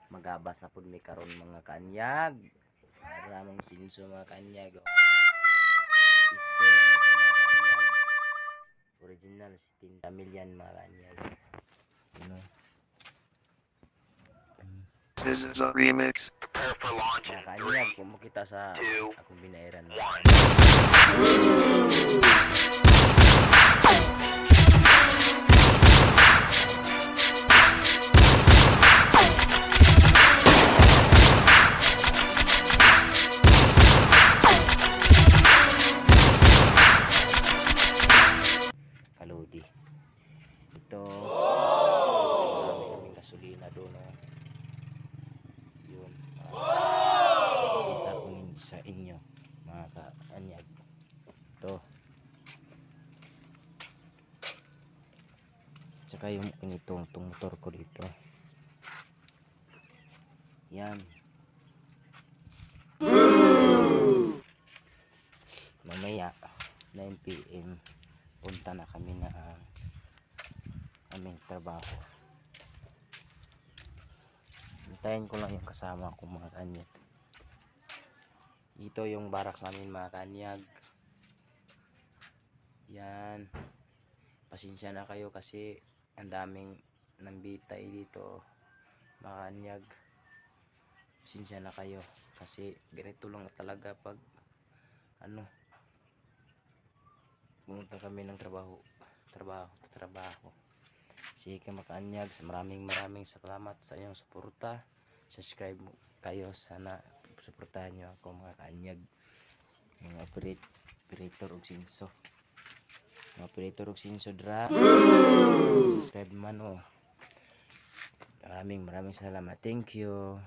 magabas na pud mi karon mga kanyag. Maraming sinso mga kanyag. Still lang sa mga kanyag. Original si Tinta Million mga kanyag. You know? This is a remix. Prepare for launch. Mga kanyag, kung makita sa akong binairan. Kaludi. Ito. Marami kaming gasolina doon. Yun. Kita ko sa inyo mga kaanyag. Ito. Tsaka yung itong motor ko dito. Yan. Mamaya 9 PM punta na kami na aming trabaho. Hintayin ko lang yung kasama ko mga kanyag. Ito yung barracks namin mga kanyag. Yan. Pasensya na kayo kasi ang daming nambitay dito mga kanyag. Pasensya na kayo kasi ganito lang talaga pag pumunta kami ng trabaho. Sige mga kanyag, maraming salamat sa inyong suporta. Subscribe kayo, sana suportahan nyo ako mga kanyag. Mga operator og sinso. Mga operator og sinso dra. Subscribe man oh. Maraming salamat. Thank you.